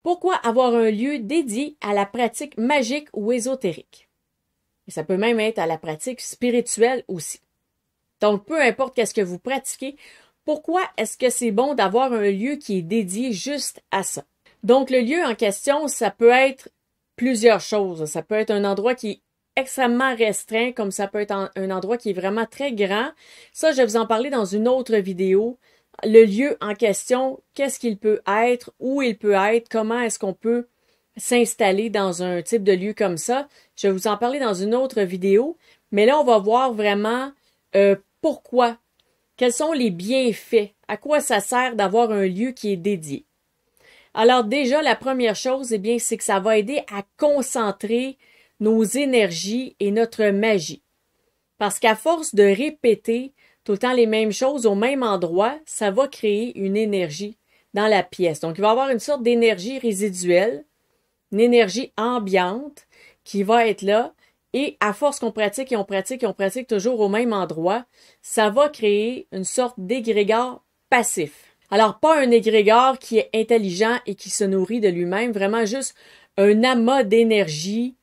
Pourquoi avoir un lieu dédié à la pratique magique ou ésotérique? Et ça peut même être à la pratique spirituelle aussi. Donc, peu importe qu'est-ce que vous pratiquez, pourquoi est-ce que c'est bon d'avoir un lieu qui est dédié juste à ça? Donc, le lieu en question, ça peut être plusieurs choses. Ça peut être un endroit qui est extrêmement restreint, comme ça peut être un endroit qui est vraiment très grand. Ça, je vais vous en parler dans une autre vidéo. Le lieu en question, qu'est-ce qu'il peut être, où il peut être, comment est-ce qu'on peut s'installer dans un type de lieu comme ça. Je vais vous en parler dans une autre vidéo, mais là, on va voir vraiment pourquoi, quels sont les bienfaits, à quoi ça sert d'avoir un lieu qui est dédié. Alors déjà, la première chose, eh bien, c'est que ça va aider à concentrer nos énergies et notre magie. Parce qu'à force de répéter tout le temps les mêmes choses au même endroit, ça va créer une énergie dans la pièce. Donc, il va y avoir une sorte d'énergie résiduelle, une énergie ambiante qui va être là. Et à force qu'on pratique et on pratique et on pratique toujours au même endroit, ça va créer une sorte d'égrégore passif. Alors, pas un égrégore qui est intelligent et qui se nourrit de lui-même, vraiment juste un amas d'énergie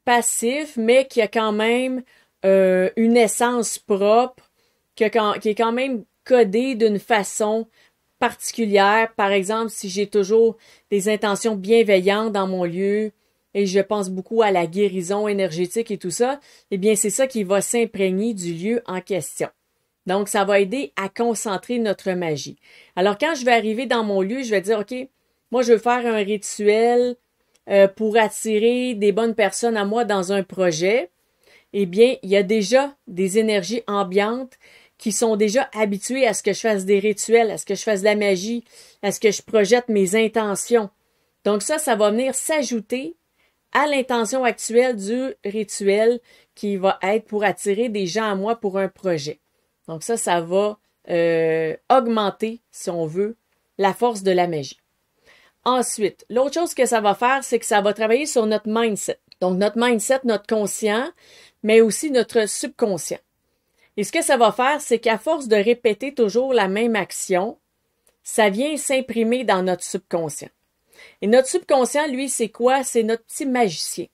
passif, mais qui a quand même une essence propre, qui est quand même codée d'une façon particulière. Par exemple, si j'ai toujours des intentions bienveillantes dans mon lieu et je pense beaucoup à la guérison énergétique et tout ça, eh bien, c'est ça qui va s'imprégner du lieu en question. Donc, ça va aider à concentrer notre magie. Alors, quand je vais arriver dans mon lieu, je vais dire, OK, moi, je veux faire un rituel pour attirer des bonnes personnes à moi dans un projet. Eh bien, il y a déjà des énergies ambiantes qui sont déjà habituées à ce que je fasse des rituels, à ce que je fasse de la magie, à ce que je projette mes intentions. Donc ça va venir s'ajouter à l'intention actuelle du rituel qui va être pour attirer des gens à moi pour un projet. Donc ça va augmenter, si on veut, la force de la magie. Ensuite, l'autre chose que ça va faire, c'est que ça va travailler sur notre mindset. Donc notre mindset, notre conscient, mais aussi notre subconscient. Et ce que ça va faire, c'est qu'à force de répéter toujours la même action, ça vient s'imprimer dans notre subconscient. Et notre subconscient, lui, c'est quoi? C'est notre petit magicien.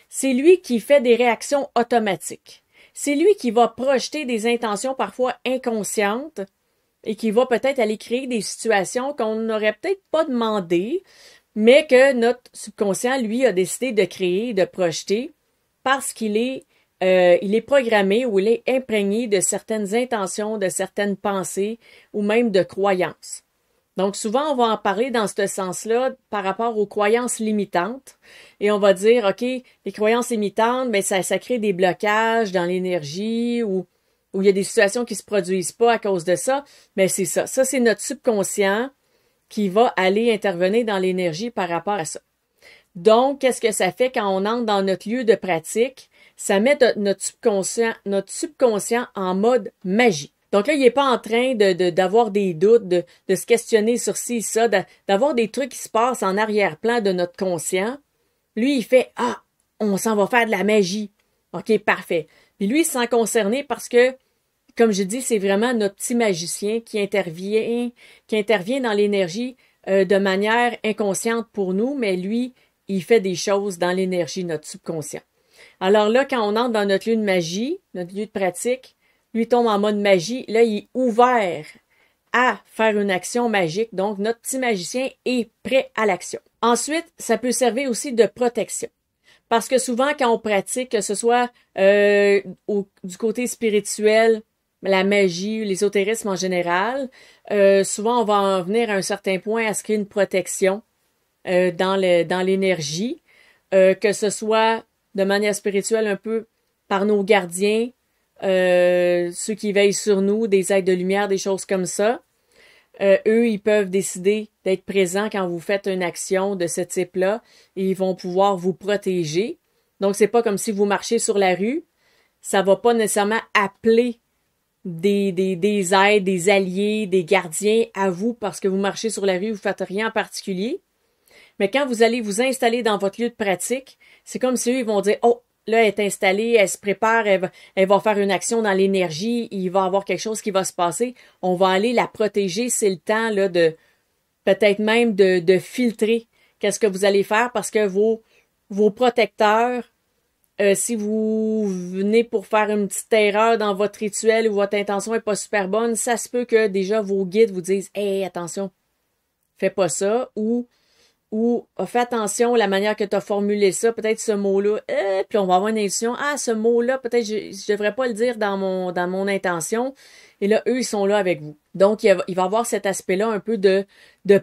C'est lui qui fait des réactions automatiques. C'est lui qui va projeter des intentions parfois inconscientes et qui va peut-être aller créer des situations qu'on n'aurait peut-être pas demandé, mais que notre subconscient, lui, a décidé de créer, de projeter, parce qu'il est programmé ou il est imprégné de certaines intentions, de certaines pensées ou même de croyances. Donc souvent, on va en parler dans ce sens-là par rapport aux croyances limitantes. Et on va dire, OK, les croyances limitantes, ben ça crée des blocages dans l'énergie ou il y a des situations qui se produisent pas à cause de ça. Mais c'est ça. Ça, c'est notre subconscient qui va aller intervenir dans l'énergie par rapport à ça. Donc, qu'est-ce que ça fait quand on entre dans notre lieu de pratique? Ça met notre subconscient en mode magie. Donc là, il n'est pas en train d'avoir des doutes, de se questionner sur ci, ça, d'avoir des trucs qui se passent en arrière-plan de notre conscient. Lui, il fait « Ah, on s'en va faire de la magie. » OK, parfait. Puis lui, il se sent concerné parce que, comme je dis, c'est vraiment notre petit magicien qui intervient dans l'énergie de manière inconsciente pour nous, mais lui, il fait des choses dans l'énergie, notre subconscient. Alors là, quand on entre dans notre lieu de magie, notre lieu de pratique, lui tombe en mode magie, là, il est ouvert à faire une action magique. Donc, notre petit magicien est prêt à l'action. Ensuite, ça peut servir aussi de protection. Parce que souvent, quand on pratique, que ce soit du côté spirituel, la magie, l'ésotérisme en général, souvent, on va en venir à un certain point à ce qu'il y ait une protection dans l'énergie, que ce soit de manière spirituelle un peu par nos gardiens, ceux qui veillent sur nous, des êtres de lumière, des choses comme ça. Eux, ils peuvent décider d'être présents quand vous faites une action de ce type-là et ils vont pouvoir vous protéger. Donc, c'est pas comme si vous marchez sur la rue. Ça va pas nécessairement appeler des aides, des alliés, des gardiens à vous parce que vous marchez sur la rue, vous faites rien en particulier. Mais quand vous allez vous installer dans votre lieu de pratique, c'est comme si eux, ils vont dire, oh, là, elle est installée, elle se prépare, elle va faire une action dans l'énergie, il va y avoir quelque chose qui va se passer. On va aller la protéger, c'est le temps là de peut-être même de filtrer qu'est-ce que vous allez faire parce que vos protecteurs, si vous venez pour faire une petite erreur dans votre rituel ou votre intention est pas super bonne, ça se peut que déjà vos guides vous disent « Hey, attention, fais pas ça » ou fais attention à la manière que tu as formulé ça, peut-être ce mot-là, puis on va avoir une intuition, ce mot-là, peut-être je devrais pas le dire dans mon intention. Et là, eux, ils sont là avec vous. Donc, il va y avoir cet aspect-là un peu de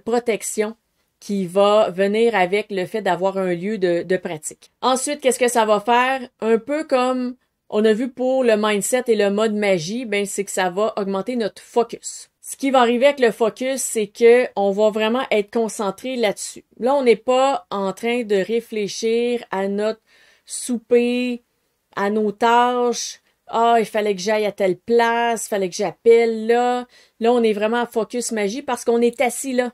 protection qui va venir avec le fait d'avoir un lieu de pratique. Ensuite, qu'est-ce que ça va faire? Un peu comme on a vu pour le mindset et le mode magie, ben c'est que ça va augmenter notre focus. Ce qui va arriver avec le focus, c'est que on va vraiment être concentré là-dessus. Là, on n'est pas en train de réfléchir à notre souper, à nos tâches. Il fallait que j'aille à telle place, il fallait que j'appelle là. Là, on est vraiment à focus magie parce qu'on est assis là.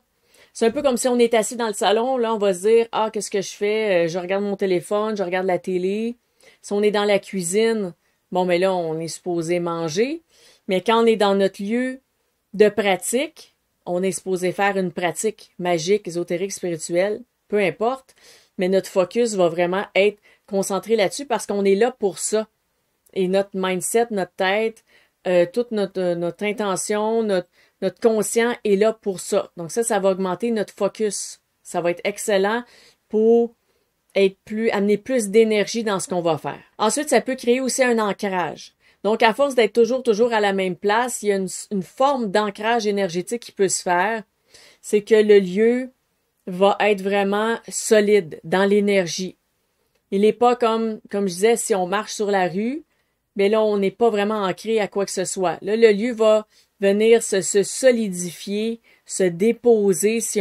C'est un peu comme si on est assis dans le salon. Là, on va se dire, qu'est-ce que je fais? Je regarde mon téléphone, je regarde la télé. Si on est dans la cuisine, mais là, on est supposé manger. Mais quand on est dans notre lieu de pratique, on est supposé faire une pratique magique, ésotérique, spirituelle, peu importe, mais notre focus va vraiment être concentré là-dessus parce qu'on est là pour ça. Et notre mindset, notre tête, toute notre intention, notre conscient est là pour ça. Donc ça va augmenter notre focus. Ça va être excellent pour amener plus d'énergie dans ce qu'on va faire. Ensuite, ça peut créer aussi un ancrage. Donc, à force d'être toujours à la même place, il y a une forme d'ancrage énergétique qui peut se faire. C'est que le lieu va être vraiment solide dans l'énergie. Il n'est pas comme je disais, si on marche sur la rue, mais là, on n'est pas vraiment ancré à quoi que ce soit. Là, le lieu va venir se solidifier, se déposer si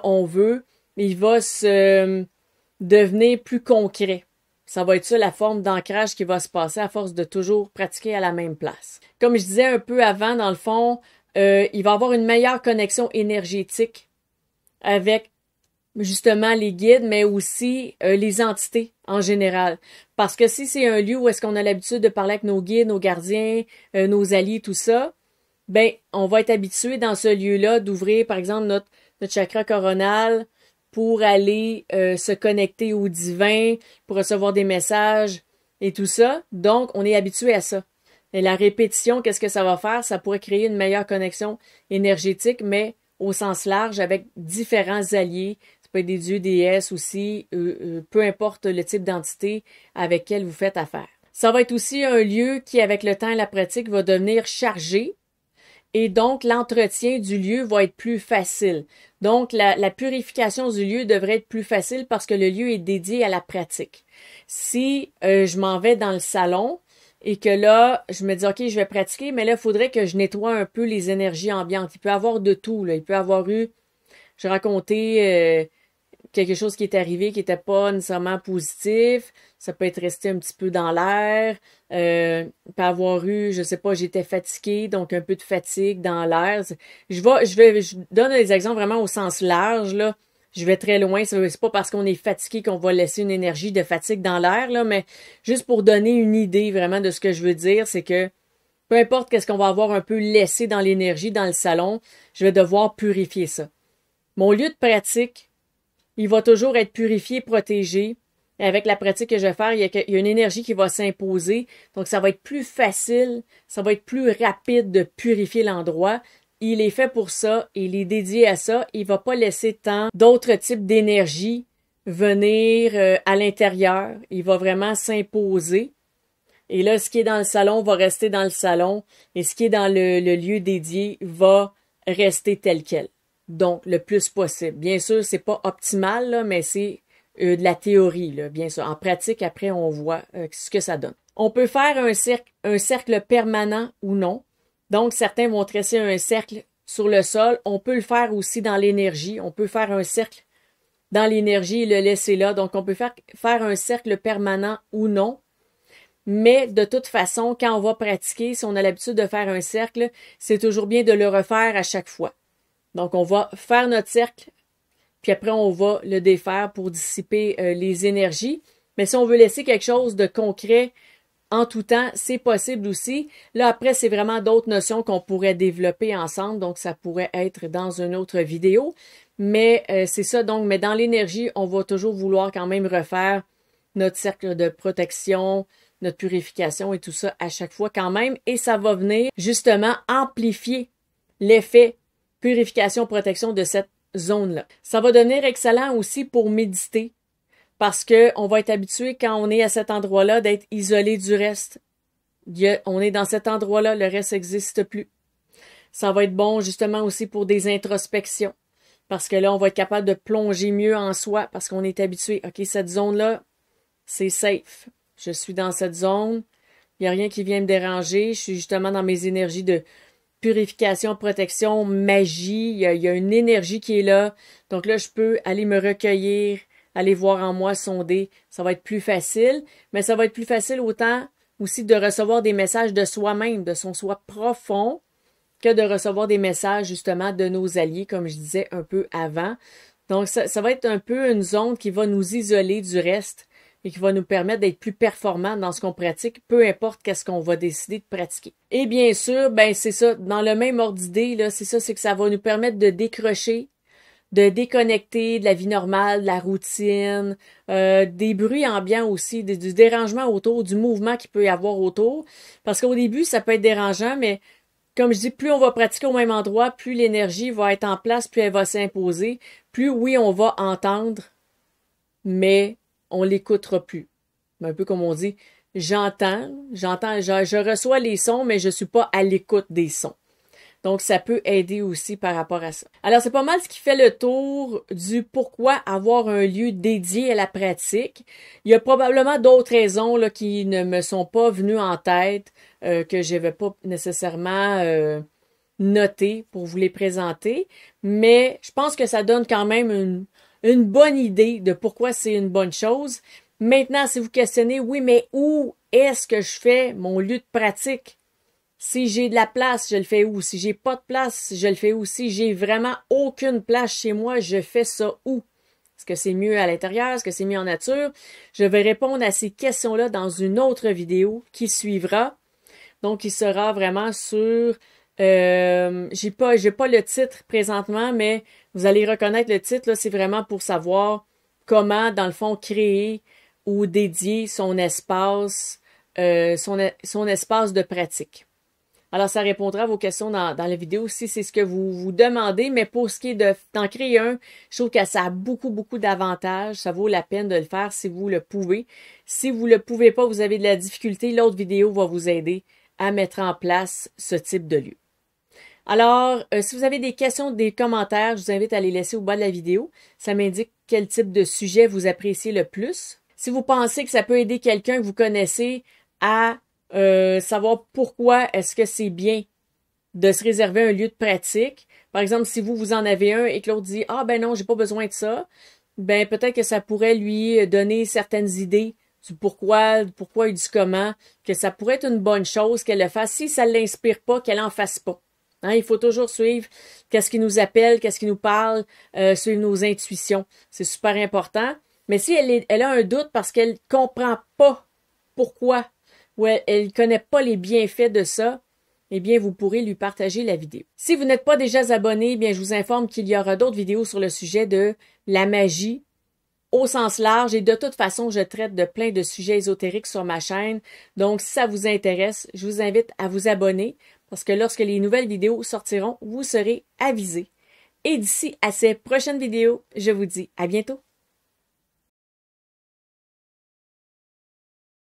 on veut. Il va se devenir plus concret. Ça va être ça la forme d'ancrage qui va se passer à force de toujours pratiquer à la même place. Comme je disais un peu avant, dans le fond, il va y avoir une meilleure connexion énergétique avec justement les guides, mais aussi les entités en général. Parce que si c'est un lieu où est-ce qu'on a l'habitude de parler avec nos guides, nos gardiens, nos alliés, tout ça, ben on va être habitué dans ce lieu-là d'ouvrir, par exemple, notre chakra coronal pour aller se connecter au divin, pour recevoir des messages et tout ça. Donc, on est habitué à ça. Et la répétition, qu'est-ce que ça va faire? Ça pourrait créer une meilleure connexion énergétique, mais au sens large, avec différents alliés. Ça peut être des dieux, déesses aussi, peu importe le type d'entité avec laquelle vous faites affaire. Ça va être aussi un lieu qui, avec le temps et la pratique, va devenir chargé. Et donc, l'entretien du lieu va être plus facile. Donc, la purification du lieu devrait être plus facile parce que le lieu est dédié à la pratique. Si je m'en vais dans le salon et que là, je me dis, OK, je vais pratiquer, mais là, il faudrait que je nettoie un peu les énergies ambiantes. Il peut y avoir de tout, là. Il peut y avoir je racontais quelque chose qui est arrivé qui n'était pas nécessairement positif. Ça peut être resté un petit peu dans l'air. Il peut avoir je sais pas, j'étais fatiguée, donc un peu de fatigue dans l'air. Je donne des exemples vraiment au sens large, là. Je vais très loin. C'est pas parce qu'on est fatigué qu'on va laisser une énergie de fatigue dans l'air, là, mais juste pour donner une idée vraiment de ce que je veux dire, c'est que peu importe qu'est-ce qu'on va avoir un peu laissé dans l'énergie dans le salon, je vais devoir purifier ça. Mon lieu de pratique, il va toujours être purifié, protégé. Et avec la pratique que je vais faire, il y a une énergie qui va s'imposer. Donc, ça va être plus facile, ça va être plus rapide de purifier l'endroit. Il est fait pour ça, il est dédié à ça. Il va pas laisser tant d'autres types d'énergie venir à l'intérieur. Il va vraiment s'imposer. Et là, ce qui est dans le salon va rester dans le salon. Et ce qui est dans le lieu dédié va rester tel quel. Donc, le plus possible. Bien sûr, c'est pas optimal, là, mais c'est de la théorie, là, bien sûr. En pratique, après, on voit ce que ça donne. On peut faire un cercle permanent ou non. Donc, certains vont tresser un cercle sur le sol. On peut le faire aussi dans l'énergie. On peut faire un cercle dans l'énergie et le laisser là. Donc, on peut faire un cercle permanent ou non. Mais de toute façon, quand on va pratiquer, si on a l'habitude de faire un cercle, c'est toujours bien de le refaire à chaque fois. Donc, on va faire notre cercle, puis après, on va le défaire pour dissiper les énergies. Mais si on veut laisser quelque chose de concret en tout temps, c'est possible aussi. Là, après, c'est vraiment d'autres notions qu'on pourrait développer ensemble, donc ça pourrait être dans une autre vidéo. Mais c'est ça, donc, mais dans l'énergie, on va toujours vouloir quand même refaire notre cercle de protection, notre purification et tout ça à chaque fois quand même. Et ça va venir justement amplifier l'effet purification-protection de cette zone-là. Ça va devenir excellent aussi pour méditer parce que on va être habitué quand on est à cet endroit-là d'être isolé du reste. On est dans cet endroit-là, le reste n'existe plus. Ça va être bon justement aussi pour des introspections. Parce que là, on va être capable de plonger mieux en soi parce qu'on est habitué. OK, cette zone-là, c'est safe. Je suis dans cette zone. Il n'y a rien qui vient me déranger. Je suis justement dans mes énergies de purification, protection, magie. Il y a une énergie qui est là. Donc là, je peux aller me recueillir, aller voir en moi, sonder. Ça va être plus facile. Mais ça va être plus facile autant aussi de recevoir des messages de soi-même, de son soi profond, que de recevoir des messages justement de nos alliés, comme je disais un peu avant. Donc, ça va être un peu une zone qui va nous isoler du reste et qui va nous permettre d'être plus performants dans ce qu'on pratique, peu importe qu'est-ce qu'on va décider de pratiquer. Et bien sûr, ben c'est ça, dans le même ordre d'idée, là, c'est ça, c'est que ça va nous permettre de décrocher, de déconnecter de la vie normale, de la routine, des bruits ambiants aussi, du dérangement autour, du mouvement qu'il peut y avoir autour. Parce qu'au début, ça peut être dérangeant, mais comme je dis, plus on va pratiquer au même endroit, plus l'énergie va être en place, plus elle va s'imposer, plus oui, on va entendre, mais on l'écoutera plus. Un peu comme on dit, je reçois les sons, mais je suis pas à l'écoute des sons. Donc, ça peut aider aussi par rapport à ça. Alors, c'est pas mal ce qui fait le tour du pourquoi avoir un lieu dédié à la pratique. Il y a probablement d'autres raisons là, qui ne me sont pas venues en tête, que je vais pas nécessairement noter pour vous les présenter, mais je pense que ça donne quand même une bonne idée de pourquoi c'est une bonne chose. Maintenant, si vous questionnez, oui, mais où est-ce que je fais mon lieu de pratique? Si j'ai de la place, je le fais où? Si j'ai pas de place, je le fais où? Si j'ai vraiment aucune place chez moi, je fais ça où? Est-ce que c'est mieux à l'intérieur? Est-ce que c'est mieux en nature? Je vais répondre à ces questions-là dans une autre vidéo qui suivra. Donc, il sera vraiment sur... j'ai pas le titre présentement, mais vous allez reconnaître le titre, là, c'est vraiment pour savoir comment, dans le fond, créer ou dédier son espace, son espace de pratique. Alors, ça répondra à vos questions dans la vidéo si c'est ce que vous vous demandez, mais pour ce qui est d'en créer un, je trouve que ça a beaucoup, beaucoup d'avantages. Ça vaut la peine de le faire si vous le pouvez. Si vous le pouvez pas, vous avez de la difficulté, l'autre vidéo va vous aider à mettre en place ce type de lieu. Alors, si vous avez des questions, des commentaires, je vous invite à les laisser au bas de la vidéo. Ça m'indique quel type de sujet vous appréciez le plus. Si vous pensez que ça peut aider quelqu'un que vous connaissez à savoir pourquoi est-ce que c'est bien de se réserver un lieu de pratique. Par exemple, si vous en avez un et que l'autre dit « Ah ben non, j'ai pas besoin de ça », ben peut-être que ça pourrait lui donner certaines idées du pourquoi et du comment, que ça pourrait être une bonne chose qu'elle le fasse. Si ça ne l'inspire pas, qu'elle en fasse pas. Hein, il faut toujours suivre qu'est-ce qui nous appelle, qu'est-ce qui nous parle, suivre nos intuitions. C'est super important. Mais si elle a un doute parce qu'elle comprend pas pourquoi ou elle connaît pas les bienfaits de ça, eh bien, vous pourrez lui partager la vidéo. Si vous n'êtes pas déjà abonné, eh bien, je vous informe qu'il y aura d'autres vidéos sur le sujet de la magie au sens large et de toute façon, je traite de plein de sujets ésotériques sur ma chaîne. Donc, si ça vous intéresse, je vous invite à vous abonner parce que lorsque les nouvelles vidéos sortiront, vous serez avisés. Et d'ici à ces prochaines vidéos, je vous dis à bientôt.